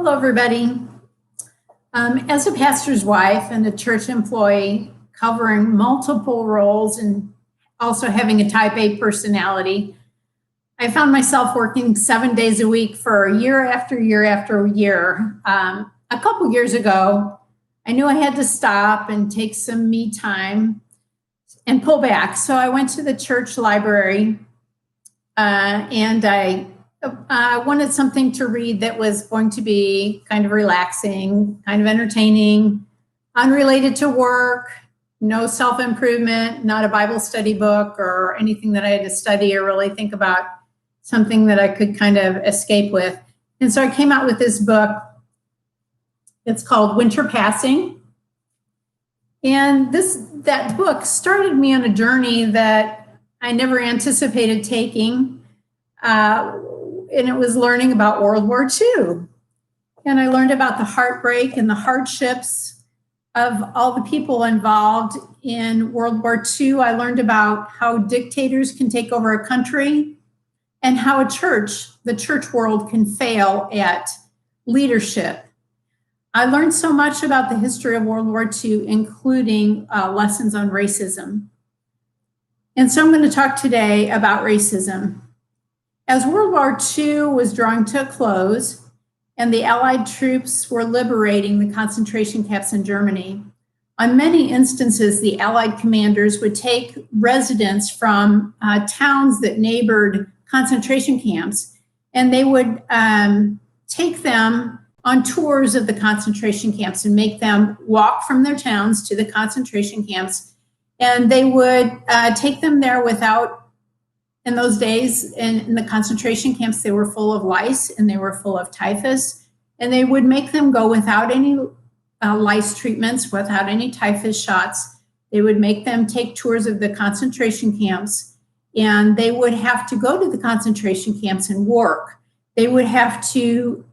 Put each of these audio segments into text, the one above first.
Hello, everybody. As a pastor's wife and a church employee covering multiple roles and also having a type A personality, I found myself working 7 days a week for year after year after year. A couple years ago, I knew I had to stop and take some me time and pull back. So I went to the church library and I wanted something to read that was going to be kind of relaxing, kind of entertaining, unrelated to work, no self-improvement, not a Bible study book or anything that I had to study or really think about, something that I could kind of escape with. And so I came out with this book. It's called Winter Passing. And that book started me on a journey that I never anticipated taking. And it was learning about World War II. And I learned about the heartbreak and the hardships of all the people involved in World War II. I learned about how dictators can take over a country and how the church world can fail at leadership. I learned so much about the history of World War II, including lessons on racism. And so I'm going to talk today about racism. As World War II was drawing to a close and the Allied troops were liberating the concentration camps in Germany, on many instances, the Allied commanders would take residents from towns that neighbored concentration camps, and they would take them on tours of the concentration camps and make them walk from their towns to the concentration camps. And they would take them there without, in those days, in the concentration camps, they were full of lice and they were full of typhus. And they would make them go without any lice treatments, without any typhus shots. They would make them take tours of the concentration camps, and they would have to go to the concentration camps and work. They would have to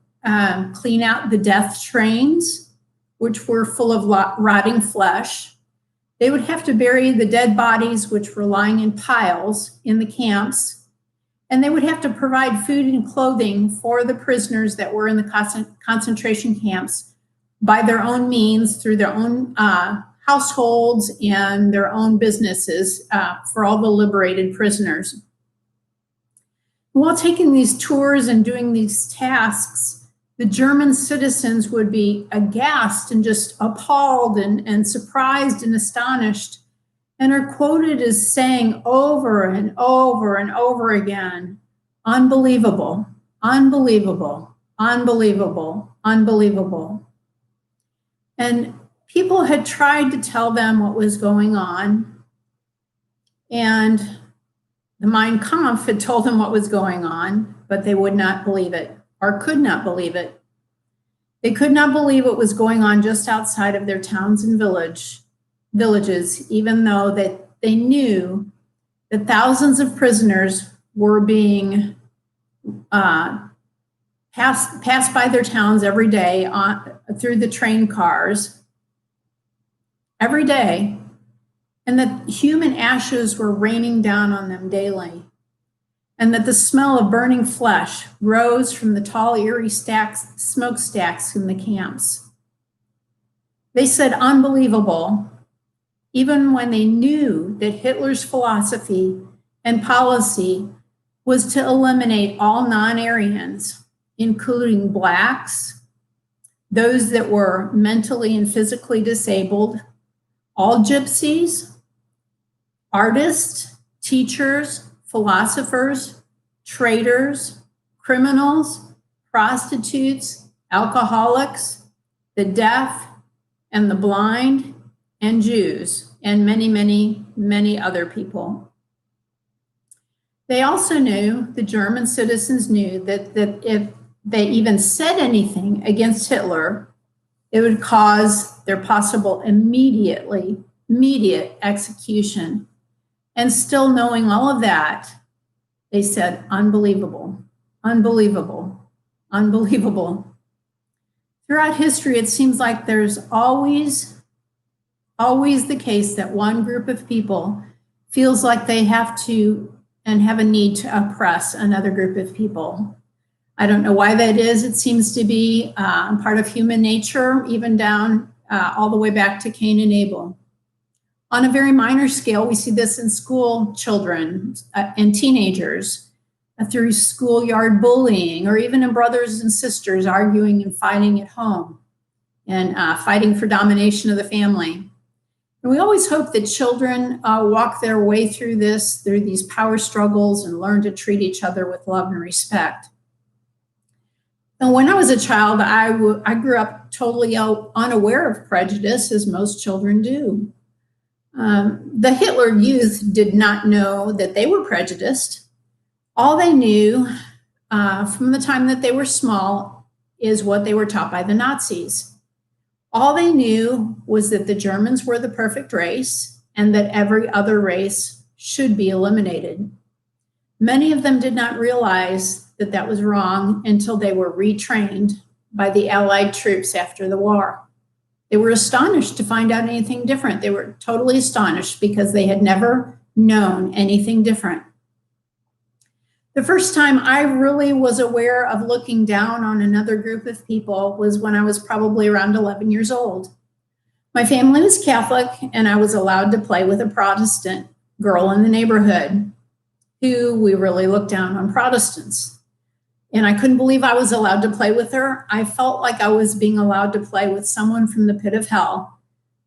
clean out the death trains, which were full of rotting flesh. They would have to bury the dead bodies, which were lying in piles in the camps. And they would have to provide food and clothing for the prisoners that were in the concentration camps by their own means, through their own households and their own businesses for all the liberated prisoners. While taking these tours and doing these tasks, the German citizens would be aghast and just appalled and surprised and astonished, and are quoted as saying over and over and over again, "Unbelievable, unbelievable, unbelievable, unbelievable." And people had tried to tell them what was going on, and the Mein Kampf had told them what was going on, but they would not believe it, or could not believe it. They could not believe what was going on just outside of their towns and villages, even though that they knew that thousands of prisoners were being passed by their towns every day through the train cars, every day, and that human ashes were raining down on them daily, and that the smell of burning flesh rose from the tall, eerie smokestacks in the camps. They said unbelievable, even when they knew that Hitler's philosophy and policy was to eliminate all non-Aryans, including Blacks, those that were mentally and physically disabled, all gypsies, artists, teachers, philosophers, traders, criminals, prostitutes, alcoholics, the deaf and the blind, and Jews, and many, many, many other people. They also knew, the German citizens knew, that if they even said anything against Hitler, it would cause their possible immediate execution. And still knowing all of that, they said, unbelievable, unbelievable, unbelievable. Throughout history, it seems like there's always the case that one group of people feels like they have to and have a need to oppress another group of people. I don't know why that is. It seems to be part of human nature, even down all the way back to Cain and Abel. On a very minor scale, we see this in school children and teenagers through schoolyard bullying, or even in brothers and sisters arguing and fighting at home and fighting for domination of the family. And we always hope that children walk their way through these power struggles and learn to treat each other with love and respect. And when I was a child, I grew up totally unaware of prejudice, as most children do. The Hitler youth did not know that they were prejudiced. All they knew from the time that they were small is what they were taught by the Nazis. All they knew was that the Germans were the perfect race and that every other race should be eliminated. Many of them did not realize that that was wrong until they were retrained by the Allied troops after the war. They were astonished to find out anything different. They were totally astonished because they had never known anything different. The first time I really was aware of looking down on another group of people was when I was probably around 11 years old. My family was Catholic, and I was allowed to play with a Protestant girl in the neighborhood who we really looked down on Protestants. And I couldn't believe I was allowed to play with her. I felt like I was being allowed to play with someone from the pit of hell,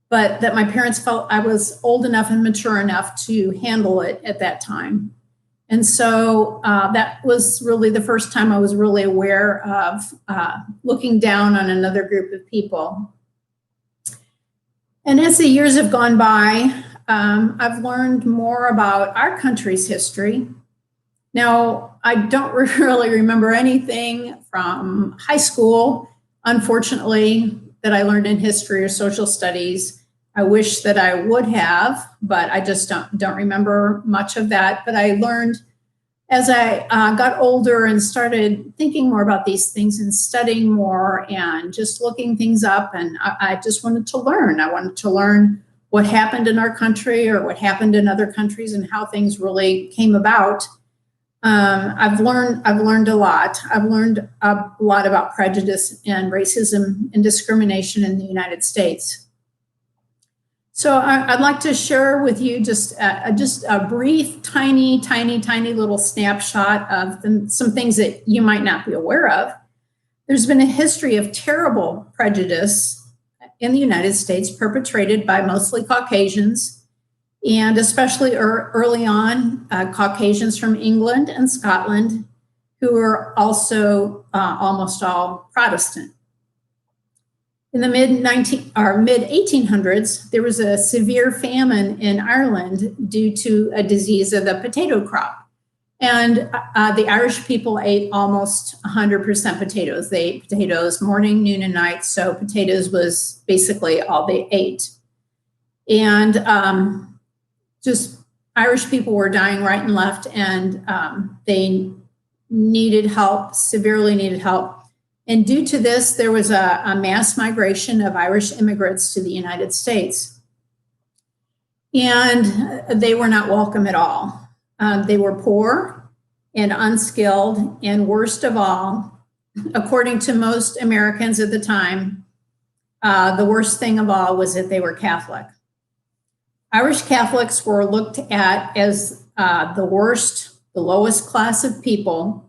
but that my parents felt I was old enough and mature enough to handle it at that time. And so that was really the first time I was really aware of looking down on another group of people. And as the years have gone by, I've learned more about our country's history. Now, I don't really remember anything from high school, unfortunately, that I learned in history or social studies. I wish that I would have, but I just don't remember much of that. But I learned as I got older and started thinking more about these things and studying more and just looking things up. And I just wanted to learn. I wanted to learn what happened in our country or what happened in other countries and how things really came about. I've learned a lot. I've learned a lot about prejudice and racism and discrimination in the United States. So I'd like to share with you just a brief, tiny little snapshot of some things that you might not be aware of. There's been a history of terrible prejudice in the United States perpetrated by mostly Caucasians, and especially early on, Caucasians from England and Scotland, who were also almost all Protestant. In the mid-1800s, there was a severe famine in Ireland due to a disease of the potato crop. And the Irish people ate almost 100% potatoes. They ate potatoes morning, noon, and night. So potatoes was basically all they ate. And just Irish people were dying right and left, and they needed help, severely needed help. And due to this, there was a mass migration of Irish immigrants to the United States. And they were not welcome at all. They were poor and unskilled, and worst of all, according to most Americans at the time, the worst thing of all was that they were Catholic. Irish Catholics were looked at as the worst, the lowest class of people.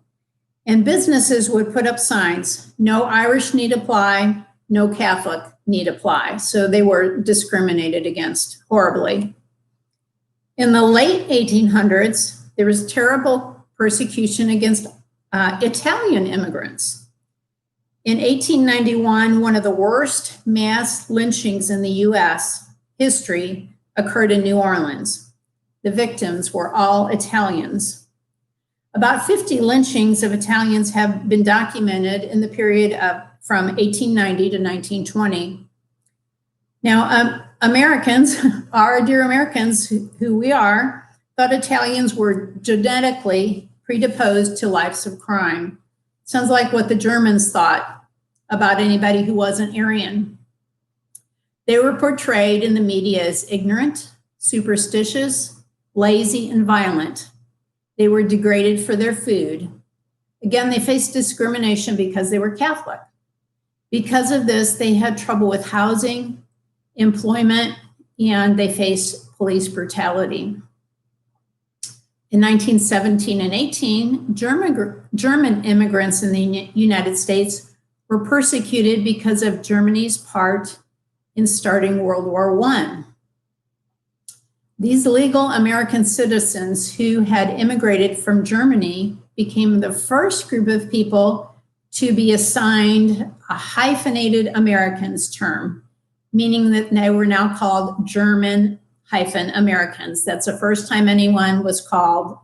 And businesses would put up signs, no Irish need apply, no Catholic need apply. So they were discriminated against horribly. In the late 1800s, there was terrible persecution against Italian immigrants. In 1891, one of the worst mass lynchings in the US history occurred in New Orleans. The victims were all Italians. About 50 lynchings of Italians have been documented in the period from 1890 to 1920. Now, Americans, our dear Americans, who we are, thought Italians were genetically predisposed to lives of crime. Sounds like what the Germans thought about anybody who wasn't Aryan. They were portrayed in the media as ignorant, superstitious, lazy, and violent. They were degraded for their food. Again, they faced discrimination because they were Catholic. Because of this, they had trouble with housing, employment, and they faced police brutality. In 1917 and 18, German immigrants in the United States were persecuted because of Germany's part in starting World War I. These legal American citizens who had immigrated from Germany became the first group of people to be assigned a hyphenated Americans term, meaning that they were now called German-Americans. That's the first time anyone was called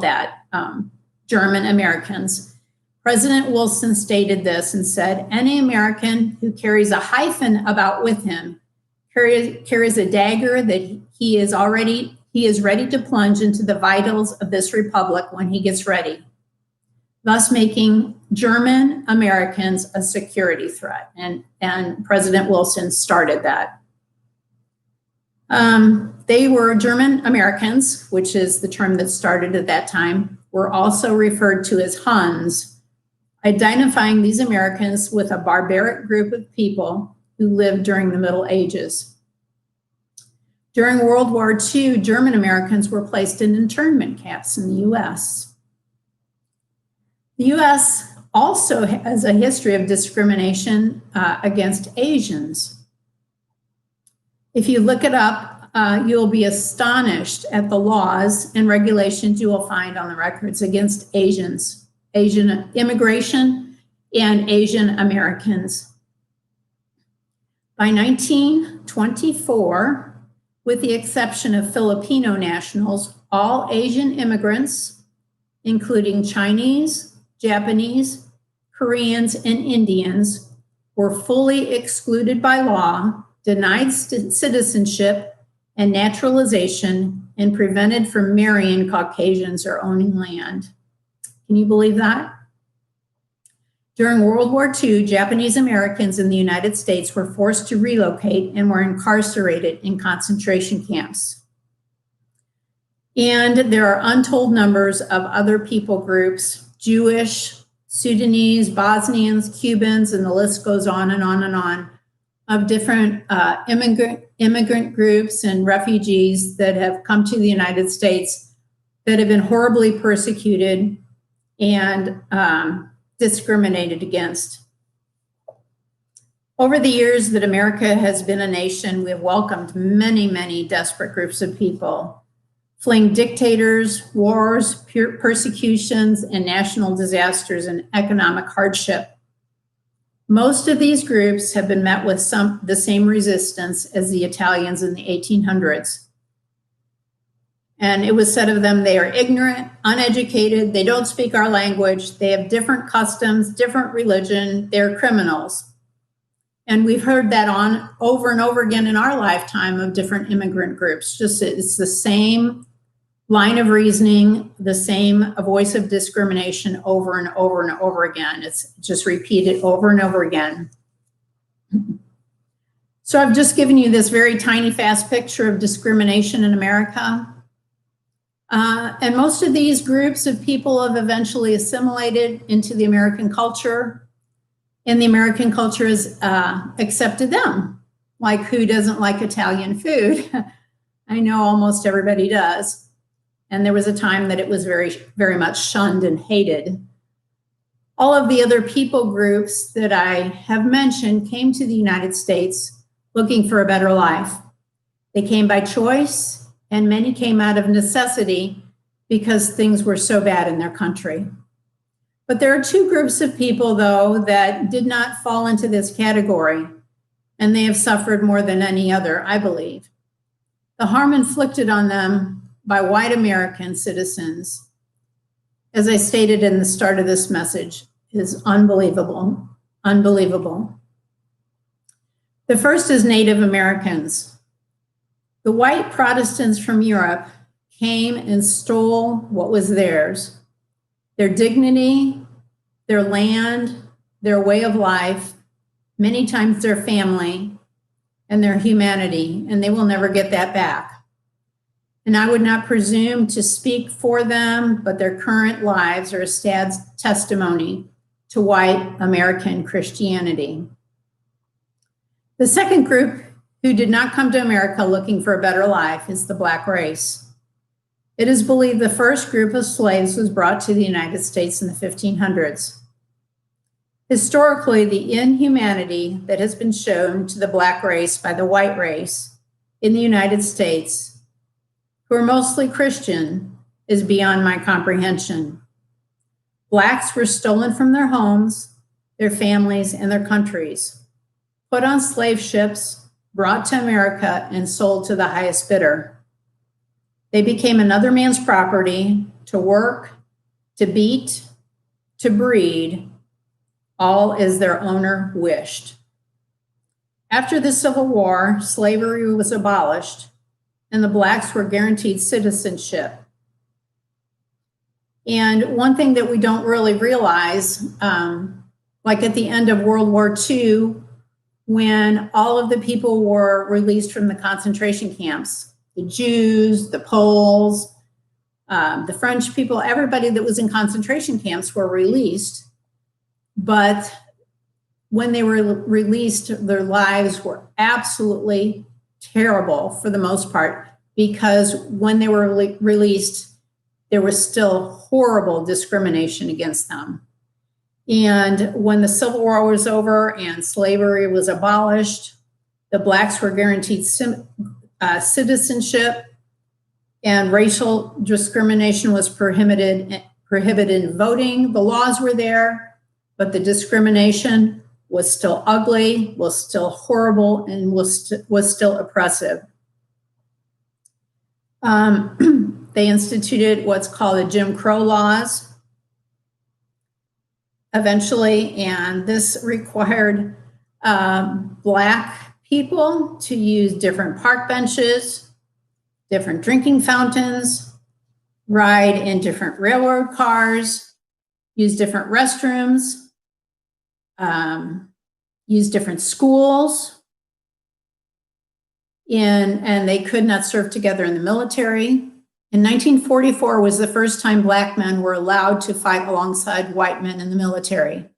that, German Americans. President Wilson stated this and said, any American who carries a hyphen about with him carries a dagger that he is ready to plunge into the vitals of this republic when he gets ready, thus making German Americans a security threat. And President Wilson started that. They were German Americans, which is the term that started at that time, were also referred to as Huns, identifying these Americans with a barbaric group of people who lived during the Middle Ages. During World War II, German Americans were placed in internment camps in the U.S. The U.S. also has a history of discrimination against Asians. If you look it up, you'll be astonished at the laws and regulations you will find on the records against Asians, Asian immigration, and Asian Americans. By 1924, with the exception of Filipino nationals, all Asian immigrants, including Chinese, Japanese, Koreans, and Indians, were fully excluded by law, denied citizenship and naturalization, and prevented from marrying Caucasians or owning land. Can you believe that? During World War II, Japanese Americans in the United States were forced to relocate and were incarcerated in concentration camps. And there are untold numbers of other people groups, Jewish, Sudanese, Bosnians, Cubans, and the list goes on and on and on, of different immigrant groups and refugees that have come to the United States that have been horribly persecuted and discriminated against. Over the years that America has been a nation, we have welcomed many, many desperate groups of people, fleeing dictators, wars, persecutions, and national disasters and economic hardship. Most of these groups have been met with the same resistance as the Italians in the 1800s. And it was said of them, they are ignorant, uneducated, they don't speak our language, they have different customs, different religion, they're criminals. And we've heard that on over and over again in our lifetime of different immigrant groups. It's the same line of reasoning, the same voice of discrimination over and over and over again. It's just repeated over and over again. So I've just given you this very tiny, fast picture of discrimination in America. And most of these groups of people have eventually assimilated into the American culture, and the American culture has accepted them. Like, who doesn't like Italian food? I know almost everybody does. And there was a time that it was very, very much shunned and hated. All of the other people groups that I have mentioned came to the United States looking for a better life. They came by choice, and many came out of necessity because things were so bad in their country. But there are two groups of people, though, that did not fall into this category, and they have suffered more than any other, I believe. The harm inflicted on them by white American citizens, as I stated in the start of this message, is unbelievable, unbelievable. The first is Native Americans. The white Protestants from Europe came and stole what was theirs, their dignity, their land, their way of life, many times their family, and their humanity, and they will never get that back. and I would not presume to speak for them, but their current lives are a sad testimony to white American Christianity. The second group who did not come to America looking for a better life is the Black race. It is believed the first group of slaves was brought to the United States in the 1500s. Historically, the inhumanity that has been shown to the Black race by the white race in the United States, who are mostly Christian, is beyond my comprehension. Blacks were stolen from their homes, their families, and their countries, put on slave ships, brought to America, and sold to the highest bidder. They became another man's property to work, to beat, to breed, all as their owner wished. After the Civil War, slavery was abolished, and the Blacks were guaranteed citizenship. And one thing that we don't really realize, like at the end of World War II, when all of the people were released from the concentration camps, the Jews, the Poles, the French people, everybody that was in concentration camps were released. But when they were released, their lives were absolutely terrible for the most part, because when they were released, there was still horrible discrimination against them. And when the Civil War was over and slavery was abolished, the Blacks were guaranteed citizenship, and racial discrimination was prohibited in voting. The laws were there, but the discrimination was still ugly, was still horrible, and was still oppressive. They instituted what's called the Jim Crow laws eventually, and this required Black people to use different park benches, different drinking fountains, ride in different railroad cars, use different restrooms, use different schools, and they could not serve together in the military. In 1944 was the first time Black men were allowed to fight alongside white men in the military.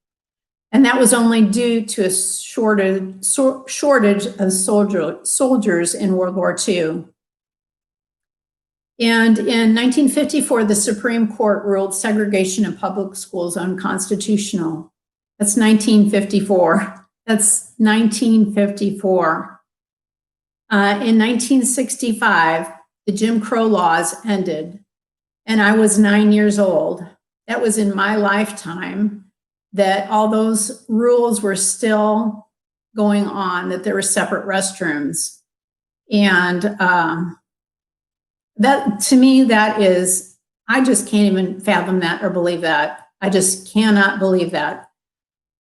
And that was only due to a shortage of soldiers in World War II. And in 1954, the Supreme Court ruled segregation in public schools unconstitutional. That's 1954. That's 1954. In 1965, the Jim Crow laws ended, and I was 9 years old. That was in my lifetime that all those rules were still going on, that there were separate restrooms. And that, to me, that is, I just can't even fathom that or believe that. I just cannot believe that.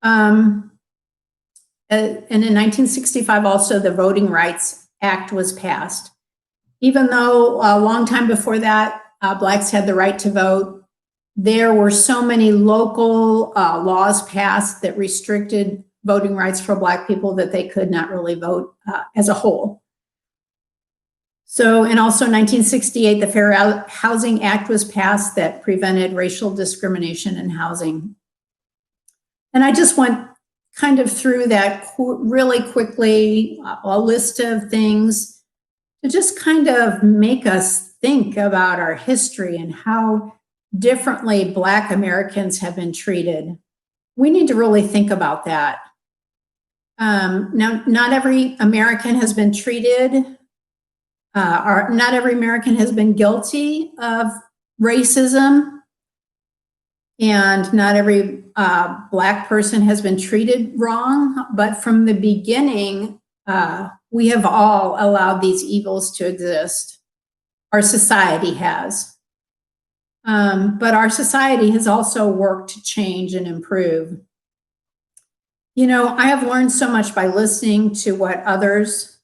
And in 1965, also, the Voting Rights Act was passed. Even though a long time before that, Blacks had the right to vote, there were so many local laws passed that restricted voting rights for Black people that they could not really vote as a whole. So, and also in 1968, the Fair Housing Act was passed that prevented racial discrimination in housing. And I just went kind of through that really quickly, a list of things to just kind of make us think about our history and how differently Black Americans have been treated. We need to really think about that. Now, not every American has been treated, or not every American has been guilty of racism, and not every Black person has been treated wrong, but from the beginning, we have all allowed these evils to exist. Our society has. But our society has also worked to change and improve. You know, I have learned so much by listening to what others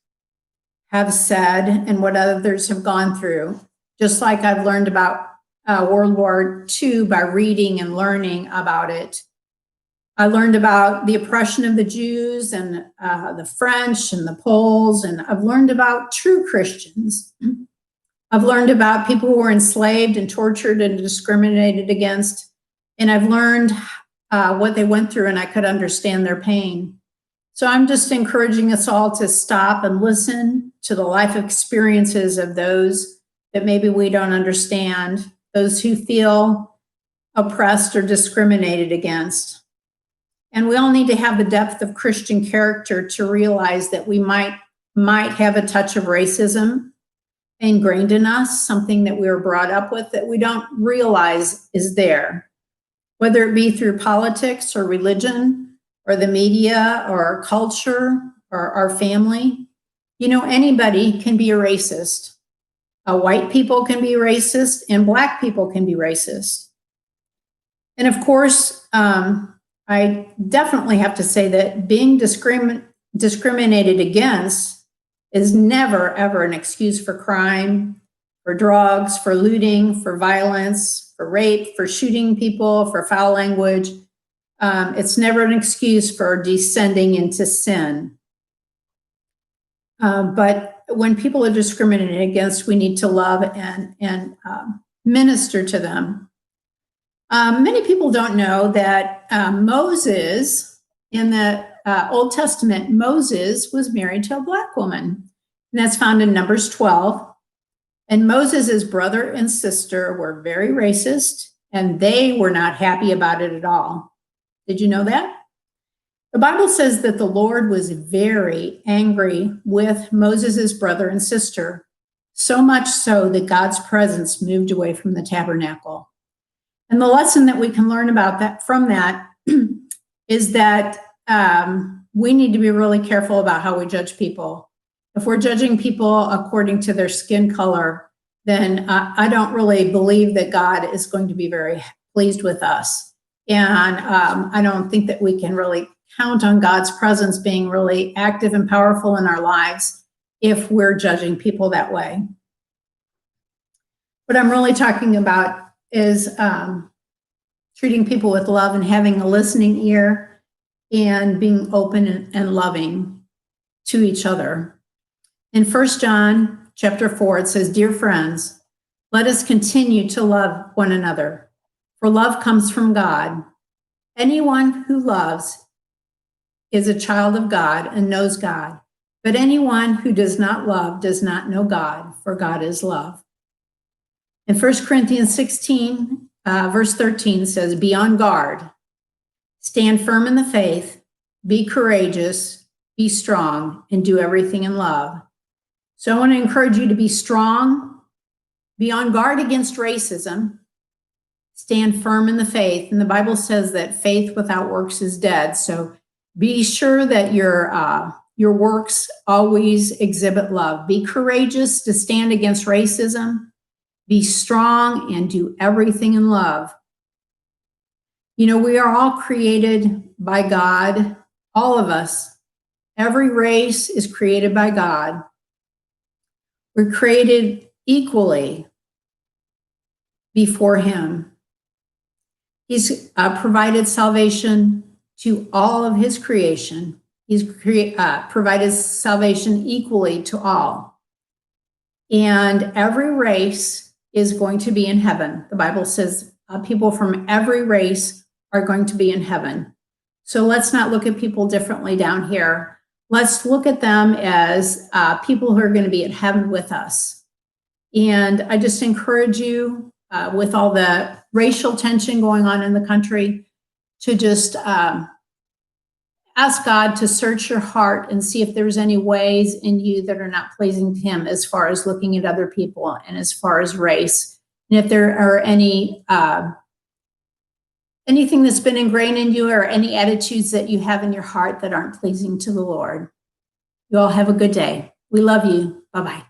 have said and what others have gone through, just like I've learned about World War II by reading and learning about it. I learned about the oppression of the Jews and the French and the Poles, and I've learned about true Christians. I've learned about people who were enslaved and tortured and discriminated against, and I've learned what they went through, and I could understand their pain. So I'm just encouraging us all to stop and listen to the life experiences of those that maybe we don't understand, those who feel oppressed or discriminated against. And we all need to have the depth of Christian character to realize that we might have a touch of racism ingrained in us, something that we were brought up with that we don't realize is there, whether it be through politics or religion or the media or our culture or our family. You know, anybody can be a racist. White people can be racist and Black people can be racist. And of course, I definitely have to say that being discriminated against is never, ever an excuse for crime, for drugs, for looting, for violence, for rape, for shooting people, for foul language. It's never an excuse for descending into sin. But when people are discriminated against, we need to love and minister to them. Many people don't know that Moses, in the Old Testament, Moses was married to a Black woman. And that's found in Numbers 12. And Moses' brother and sister were very racist, and they were not happy about it at all. Did you know that? The Bible says that the Lord was very angry with Moses' brother and sister, so much so that God's presence moved away from the tabernacle. And the lesson that we can learn about that from that is that we need to be really careful about how we judge people. If we're judging people according to their skin color, then I don't really believe that God is going to be very pleased with us. And I don't think that we can really count on God's presence being really active and powerful in our lives if we're judging people that way. What I'm really talking about is treating people with love and having a listening ear and being open and loving to each other. In 1 John chapter 4, it says, "Dear friends, let us continue to love one another, for love comes from God. Anyone who loves is a child of God and knows God. But anyone who does not love does not know God, for God is love." In 1 Corinthians 16, verse 13 says, "Be on guard, stand firm in the faith, be courageous, be strong, and do everything in love." So I want to encourage you to be strong, be on guard against racism, stand firm in the faith. And the Bible says that faith without works is dead. So be sure that your works always exhibit love. Be courageous to stand against racism. Be strong and do everything in love. You know, we are all created by God, all of us. Every race is created by God. We're created equally before Him. He's provided salvation to all of His creation. He's provided salvation equally to all. And every race is going to be in heaven. The Bible says people from every race are going to be in heaven. So let's not look at people differently down here. Let's look at them as people who are going to be at heaven with us. And I just encourage you, with all the racial tension going on in the country, to just ask God to search your heart and see if there's any ways in you that are not pleasing to Him as far as looking at other people and as far as race. And if there are any anything that's been ingrained in you or any attitudes that you have in your heart that aren't pleasing to the Lord. You all have a good day. We love you. Bye-bye.